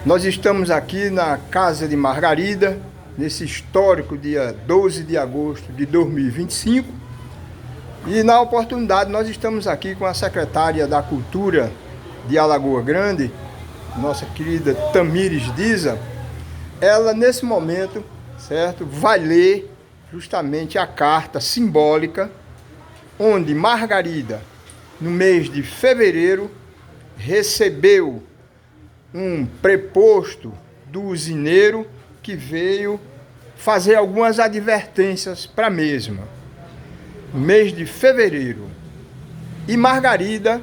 Nós estamos aqui na Casa de Margarida, nesse histórico dia 12 de agosto de 2025. E na oportunidade nós estamos aqui com a secretária da Cultura de Alagoa Grande, nossa querida Tamires Diza. Ela nesse momento, certo, vai ler justamente a carta simbólica onde Margarida, no mês de fevereiro, recebeu um preposto do usineiro que veio fazer algumas advertências para a mesma, no mês de fevereiro. E Margarida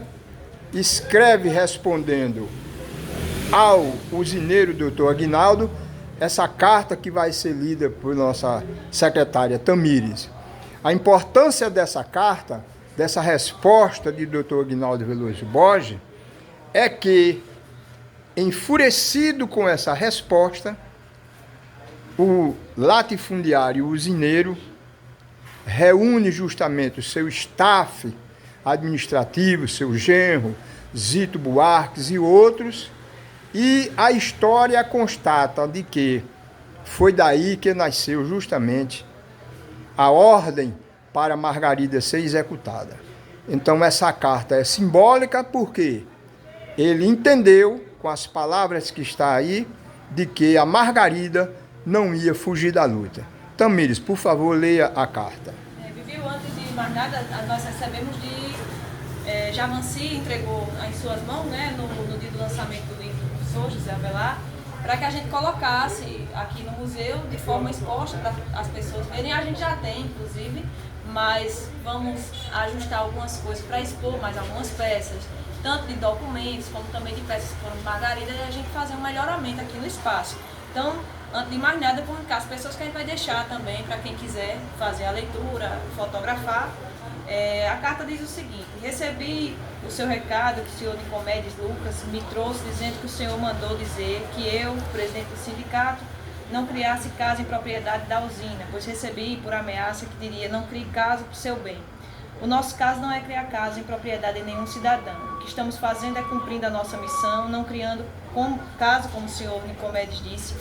escreve respondendo ao usineiro doutor Aguinaldo essa carta que vai ser lida por nossa secretária Tamires. A importância dessa carta, dessa resposta de doutor Aguinaldo Veloso Borges, é que, enfurecido com essa resposta, o latifundiário usineiro reúne justamente o seu staff administrativo, seu genro, Zito Buarques e outros, e a história constata de que foi daí que nasceu justamente a ordem para Margarida ser executada. Então essa carta é simbólica porque ele entendeu, com as palavras que está aí, de que a Margarida não ia fugir da luta. Tamires, por favor, leia a carta. Viviu, antes de mais nada, nós recebemos de Javanci, entregou em suas mãos, né, no dia do lançamento do livro do professor José Avelar, para que a gente colocasse aqui no museu de forma exposta para as pessoas verem. A gente já tem, inclusive, mas vamos ajustar algumas coisas para expor mais algumas peças, tanto de documentos como também de peças que foram de Margarida, e a gente fazer um melhoramento aqui no espaço. Então, antes de mais nada, comunicar as pessoas que a gente vai deixar também para quem quiser fazer a leitura, fotografar. A carta diz o seguinte: recebi o seu recado que o senhor Nicomedes Lucas me trouxe, dizendo que o senhor mandou dizer que eu, presidente do sindicato, não criasse casa em propriedade da usina, pois recebi por ameaça que diria: não crie casa para o seu bem. O nosso caso não é criar casa em propriedade de nenhum cidadão. O que estamos fazendo é cumprindo a nossa missão, não criando caso, como o senhor Nicomedes disse.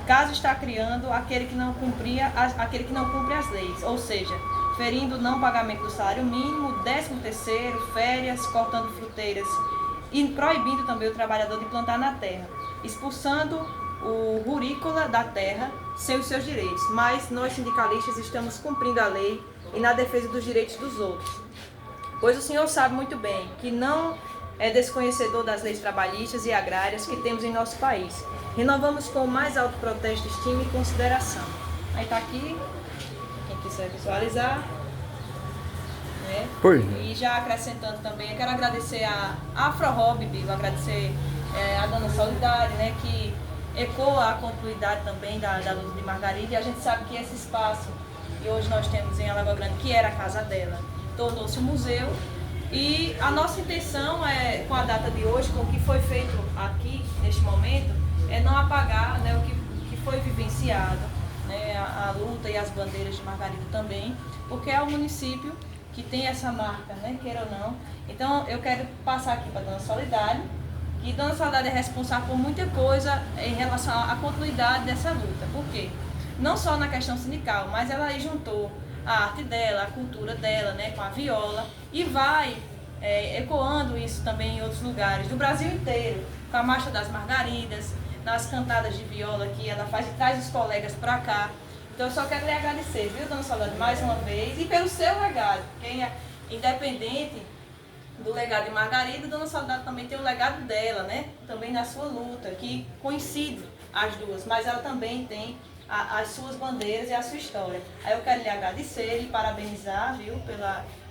Caso está criando aquele que não cumpre as leis, ou seja, ferindo o não pagamento do salário mínimo, 13º, férias, cortando fruteiras e proibindo também o trabalhador de plantar na terra, expulsando o rurícola da terra sem os seus direitos. Mas nós sindicalistas estamos cumprindo a lei e na defesa dos direitos dos outros. Pois o senhor sabe muito bem que não é desconhecedor das leis trabalhistas e agrárias que temos em nosso país. Renovamos com o mais alto protesto, estima e consideração. Aí está aqui, quem quiser visualizar. Né? Pois. E já acrescentando também, eu quero agradecer a AfroHobby, agradecer a Dona Solidade, né, que ecoa a continuidade também da luta de Margarida, e a gente sabe que esse espaço que hoje nós temos em Alagoa Grande, que era a casa dela, tornou-se um museu. E a nossa intenção com a data de hoje, com o que foi feito aqui, neste momento, é não apagar, né, o que foi vivenciado, né, a luta e as bandeiras de Margarida também, porque é o município que tem essa marca, né, queira ou não. Então eu quero passar aqui para a Dona Solidade, que Dona Solidade é responsável por muita coisa em relação à continuidade dessa luta. Por quê? Não só na questão sindical, mas ela aí juntou a arte dela, a cultura dela, né, com a viola, e vai ecoando isso também em outros lugares do Brasil inteiro, com a Marcha das Margaridas, nas cantadas de viola que ela faz e traz os colegas para cá. Então eu só quero lhe agradecer, viu, Dona Solidade, mais uma vez, e pelo seu legado, porque independente do legado de Margarida, Dona Solidade também tem o legado dela, né, também na sua luta, que coincide as duas, mas ela também tem as suas bandeiras e a sua história. Aí eu quero lhe agradecer e parabenizar, viu,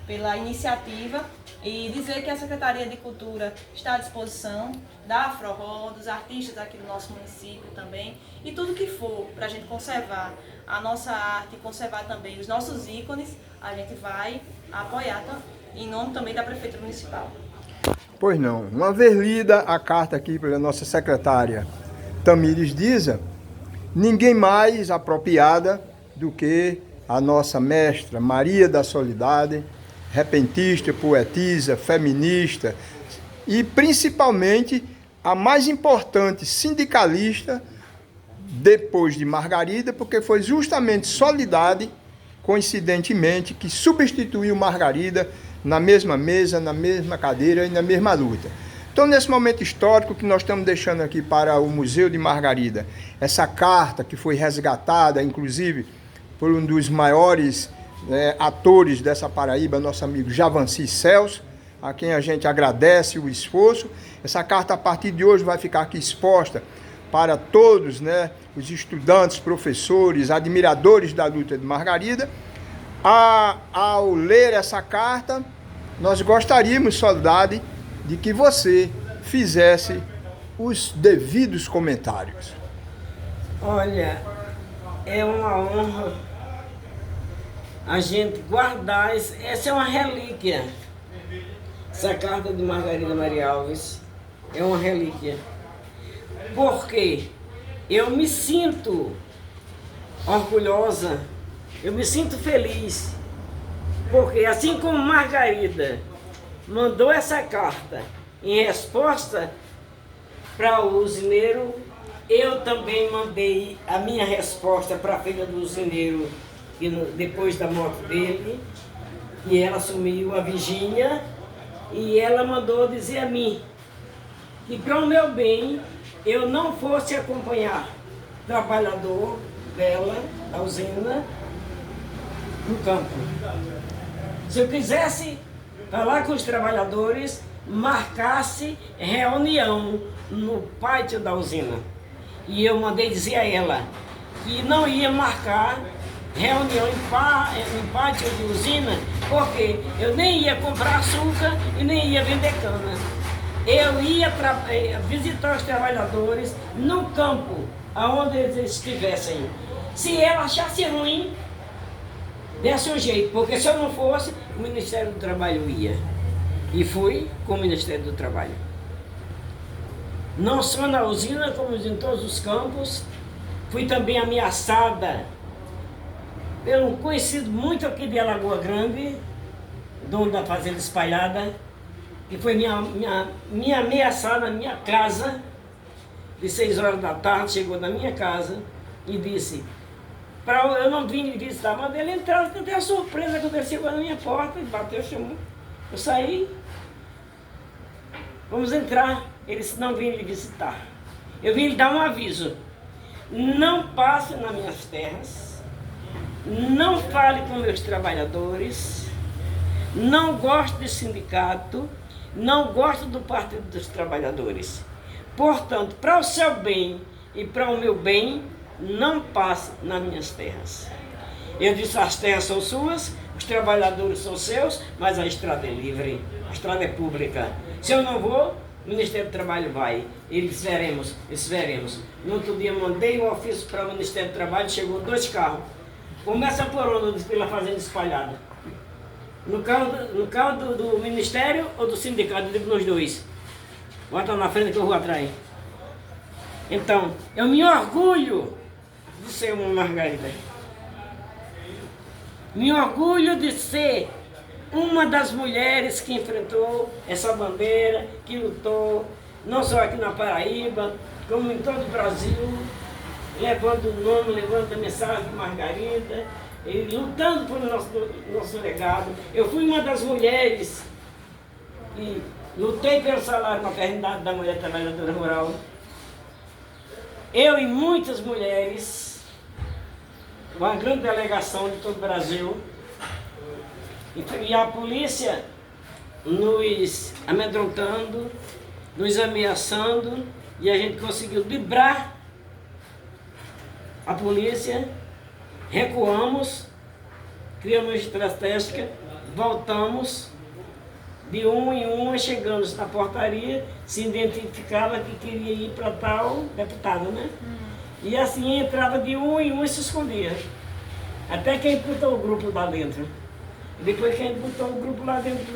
pela iniciativa, e dizer que a Secretaria de Cultura está à disposição da AfroRó, dos artistas aqui do nosso município também, e tudo que for para a gente conservar a nossa arte, conservar também os nossos ícones, a gente vai apoiar em nome também da Prefeitura Municipal. Pois não. Uma vez lida a carta aqui pela nossa secretária Tamires Diza, ninguém mais apropriada do que a nossa mestra Maria da Solidade, repentista, poetisa, feminista e principalmente a mais importante sindicalista depois de Margarida, porque foi justamente Soledade, coincidentemente, que substituiu Margarida na mesma mesa, na mesma cadeira e na mesma luta. Então, nesse momento histórico que nós estamos deixando aqui para o Museu de Margarida, essa carta que foi resgatada, inclusive, por um dos maiores atores dessa Paraíba, nosso amigo Javanci Celso, a quem a gente agradece o esforço. Essa carta, a partir de hoje, vai ficar aqui exposta para todos, os estudantes, professores, admiradores da luta de Margarida. Ao ler essa carta, nós gostaríamos, Soledade, de que você fizesse os devidos comentários. Olha, é uma honra a gente guardar, essa é uma relíquia. Essa carta de Margarida Maria Alves é uma relíquia. Porque eu me sinto orgulhosa, eu me sinto feliz, porque assim como Margarida mandou essa carta em resposta para o usineiro, eu também mandei a minha resposta para a filha do usineiro, que depois da morte dele, e ela assumiu a Virgínia, e ela mandou dizer a mim que para o meu bem eu não fosse acompanhar o trabalhador dela, da usina, no campo. Se eu quisesse falar com os trabalhadores, marcasse reunião no pátio da usina. E eu mandei dizer a ela que não ia marcar reunião em pátio de usina, porque eu nem ia comprar açúcar e nem ia vender cana. Eu ia visitar os trabalhadores no campo, aonde eles estivessem. Se ela achasse ruim, desse um jeito, porque se eu não fosse, o Ministério do Trabalho ia. E fui com o Ministério do Trabalho. Não só na usina, como em todos os campos. Fui também ameaçada pelo um conhecido muito aqui de Alagoa Grande, dono da Fazenda Espalhada, que foi me ameaçar na minha casa, de 6 horas da tarde, chegou na minha casa e disse, eu não vim lhe visitar, mas ele entrou, teve a surpresa quando ele chegou na minha porta, e bateu, chamou, eu saí, vamos entrar, ele disse, não vim lhe visitar, eu vim lhe dar um aviso, não passe nas minhas terras, não fale com meus trabalhadores, não gosto de sindicato, não gosto do Partido dos Trabalhadores. Portanto, para o seu bem e para o meu bem, não passe nas minhas terras. Eu disse, as terras são suas, os trabalhadores são seus, mas a estrada é livre, a estrada é pública. Se eu não vou, o Ministério do Trabalho vai. Eles veremos. No outro dia mandei um ofício para o Ministério do Trabalho, chegou 2 carros. Começa por onde? Pela Fazenda Espalhada. No carro do Ministério ou do sindicato? Eu digo nos dois. Bota na frente que eu vou atrás. Então, eu me orgulho de ser uma Margarida. Me orgulho de ser uma das mulheres que enfrentou essa bandeira, que lutou, não só aqui na Paraíba, como em todo o Brasil, levando o nome, levando a mensagem de Margarida, e lutando por nosso legado. Eu fui uma das mulheres que lutei pelo salário maternidade da mulher trabalhadora rural. Eu e muitas mulheres, uma grande delegação de todo o Brasil, e a polícia nos amedrontando, nos ameaçando, e a gente conseguiu livrar a polícia, recuamos, criamos uma estratégia, voltamos, de uma em uma, chegamos na portaria, se identificava que queria ir para tal deputado, né? E assim entrava de um em um e se escondia. Até que a gente botou o grupo lá dentro. E depois que a gente botou o grupo lá dentro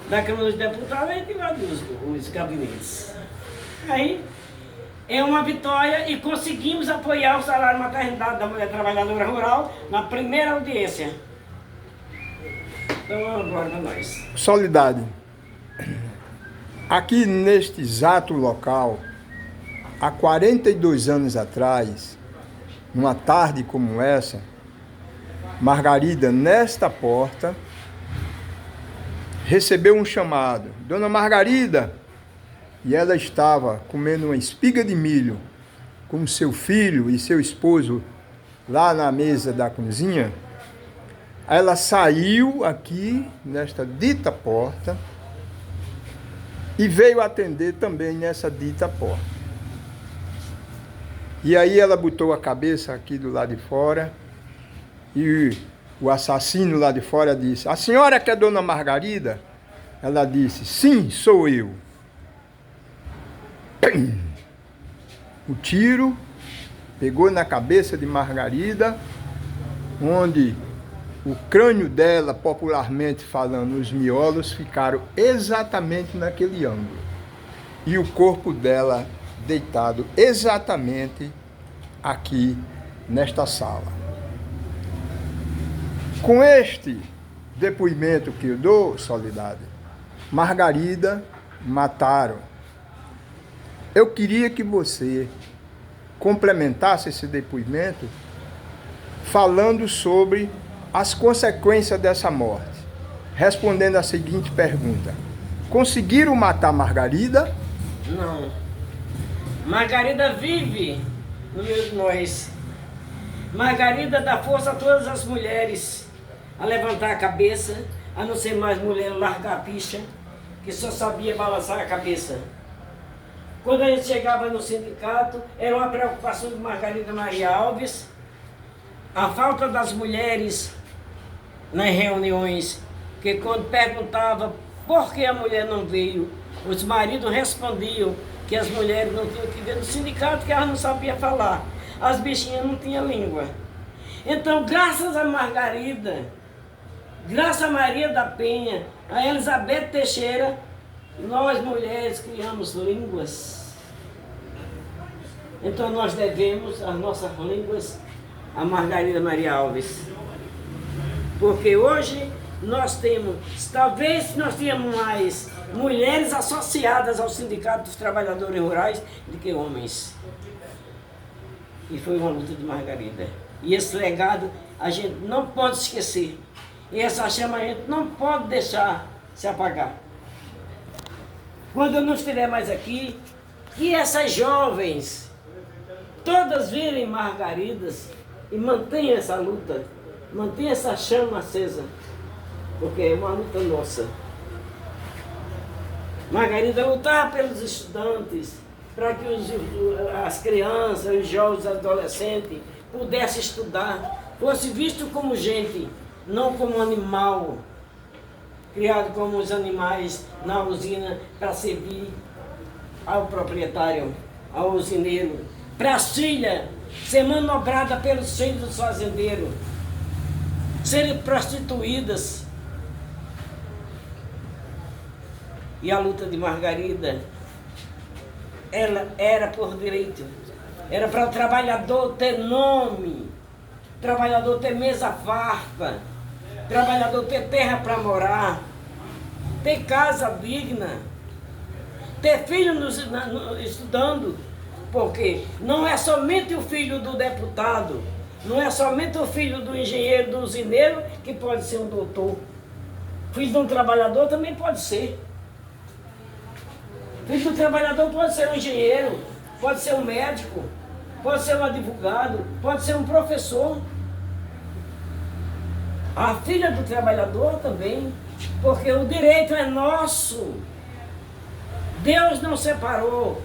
da Câmara dos Deputados, a gente invadiu os gabinetes. Aí é uma vitória e conseguimos apoiar o salário maternidade da mulher trabalhadora rural na primeira audiência. Então, agora nós. Soledade, Aqui neste exato local, há 42 anos atrás, numa tarde como essa, Margarida, nesta porta, recebeu um chamado. Dona Margarida, e ela estava comendo uma espiga de milho com seu filho e seu esposo lá na mesa da cozinha. Ela saiu aqui nesta dita porta e veio atender também nessa dita porta. E aí ela botou a cabeça aqui do lado de fora e o assassino lá de fora disse: "A senhora que é Dona Margarida?" Ela disse: "Sim, sou eu." O tiro pegou na cabeça de Margarida, onde o crânio dela, popularmente falando, os miolos ficaram exatamente naquele ângulo. E o corpo dela deitado exatamente aqui nesta sala. Com este depoimento que eu dou, Soledade, Margarida mataram. Eu queria que você complementasse esse depoimento falando sobre as consequências dessa morte, respondendo a seguinte pergunta: conseguiram matar Margarida? Não. Margarida vive no meio de nós. Margarida dá força a todas as mulheres a levantar a cabeça, a não ser mais mulher largar a picha, que só sabia balançar a cabeça. Quando a gente chegava no sindicato, era uma preocupação de Margarida Maria Alves, a falta das mulheres nas reuniões, que quando perguntava por que a mulher não veio, os maridos respondiam que as mulheres não tinham que ver no sindicato, que elas não sabiam falar. As bichinhas não tinham língua. Então, graças a Margarida, graças a Maria da Penha, a Elizabeth Teixeira, nós mulheres criamos línguas. Então nós devemos as nossas línguas a Margarida Maria Alves. Porque hoje nós temos, talvez nós tenhamos mais mulheres associadas ao Sindicato dos Trabalhadores Rurais do que homens. E foi uma luta de Margarida. E esse legado a gente não pode esquecer. E essa chama a gente não pode deixar se apagar. Quando eu não estiver mais aqui, que essas jovens todas virem Margaridas e mantenham essa luta, mantenham essa chama acesa, porque é uma luta nossa. Margarida lutava pelos estudantes, para que as crianças, os jovens, os adolescentes pudessem estudar, fosse visto como gente, não como animal, criado como os animais na usina para servir ao proprietário, ao usineiro, para as filhas ser manobrada pelos filhos dos fazendeiros, serem prostituídas. E a luta de Margarida, ela era por direito, era para o trabalhador ter nome, trabalhador ter mesa farta, trabalhador ter terra para morar, ter casa digna, ter filho estudando, porque não é somente o filho do deputado, não é somente o filho do engenheiro, do usineiro que pode ser um doutor. Filho de um trabalhador também pode ser. Filho do trabalhador pode ser um engenheiro, pode ser um médico, pode ser um advogado, pode ser um professor. A filha do trabalhador também, porque o direito é nosso. Deus não separou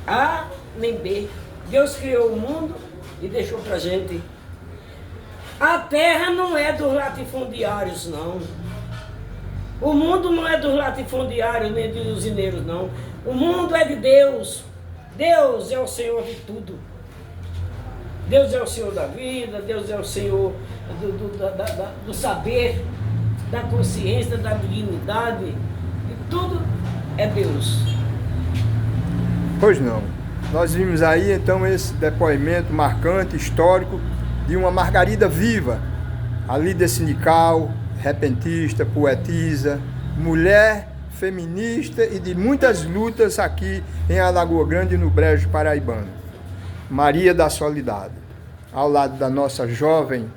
A nem B. Deus criou o mundo e deixou pra gente. A terra não é dos latifundiários, não. O mundo não é dos latifundiários nem dos usineiros, não. O mundo é de Deus. Deus é o Senhor de tudo. Deus é o Senhor da vida, Deus é o Senhor do saber, da consciência, da dignidade. E tudo é Deus. Pois não. Nós vimos aí então esse depoimento marcante, histórico, de uma Margarida viva, a líder sindical, repentista, poetisa, mulher feminista e de muitas lutas aqui em Alagoa Grande, no Brejo Paraibano. Maria da Soledade, ao lado da nossa jovem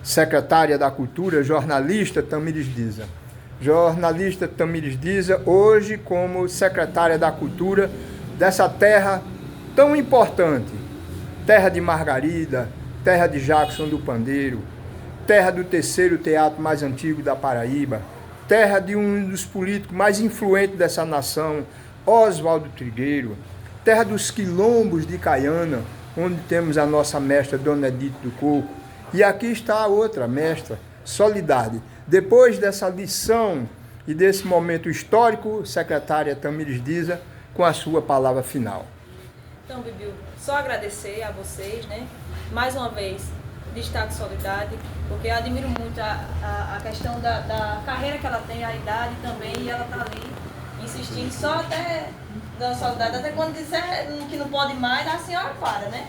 secretária da Cultura, jornalista Tamires Diza. Jornalista Tamires Diza, hoje como secretária da Cultura dessa terra tão importante, terra de Margarida, terra de Jackson do Pandeiro, terra do terceiro teatro mais antigo da Paraíba, terra de um dos políticos mais influentes dessa nação, Oswaldo Trigueiro, terra dos quilombos de Caiana, onde temos a nossa mestra Dona Edith do Coco, e aqui está a outra mestra, Soledade. Depois dessa lição e desse momento histórico, secretária Tamires Diza, com a sua palavra final. Então, Bibiu, só agradecer a vocês, né? Mais uma vez, destaque Soledade, porque eu admiro muito a questão da carreira que ela tem, a idade também, e ela está ali insistindo só até da Soledade, até quando disser que não pode mais, a senhora para, né?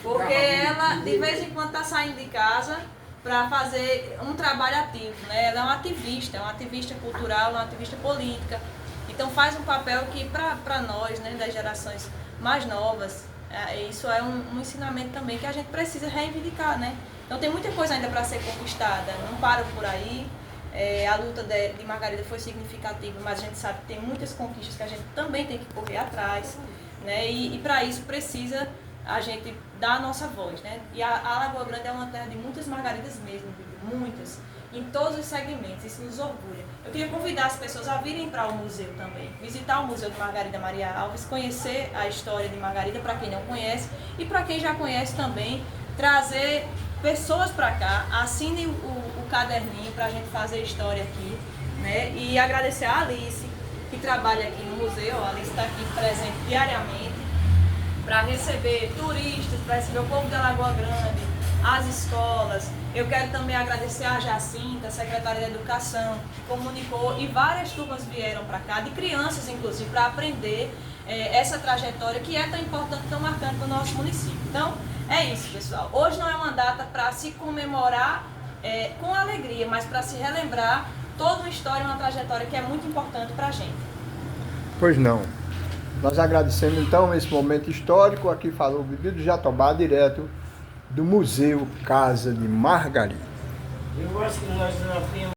Porque ela, de vez em quando, está saindo de casa para fazer um trabalho ativo, né? Ela é uma ativista cultural, uma ativista política. Então faz um papel que para nós, né, das gerações mais novas, isso é um ensinamento também que a gente precisa reivindicar, né? Então tem muita coisa ainda para ser conquistada, não para por aí. A luta de Margarida foi significativa, mas a gente sabe que tem muitas conquistas que a gente também tem que correr atrás, né? E para isso precisa a gente dar a nossa voz, né? E a Alagoa Grande é uma terra de muitas Margaridas mesmo, muitas, em todos os segmentos, isso nos orgulha. Eu queria convidar as pessoas a virem para o museu também, visitar o Museu de Margarida Maria Alves, conhecer a história de Margarida, para quem não conhece, e para quem já conhece também, trazer pessoas para cá, assinem o caderninho para a gente fazer história aqui, né? E agradecer a Alice, que trabalha aqui no museu. A Alice está aqui presente diariamente para receber turistas, para receber o povo de Alagoa Grande, as escolas. Eu quero também agradecer a Jacinta, secretária de Educação, que comunicou, e várias turmas vieram para cá, de crianças inclusive, para aprender essa trajetória que é tão importante, tão marcante para o nosso município. Então, é isso, pessoal. Hoje não é uma data para se comemorar com alegria, mas para se relembrar toda uma história, uma trajetória que é muito importante para a gente. Pois não. Nós agradecemos então esse momento histórico. Aqui falou o Bibiu do Jatobá, direto do Museu Casa de Margarida. Eu acho que nós não temos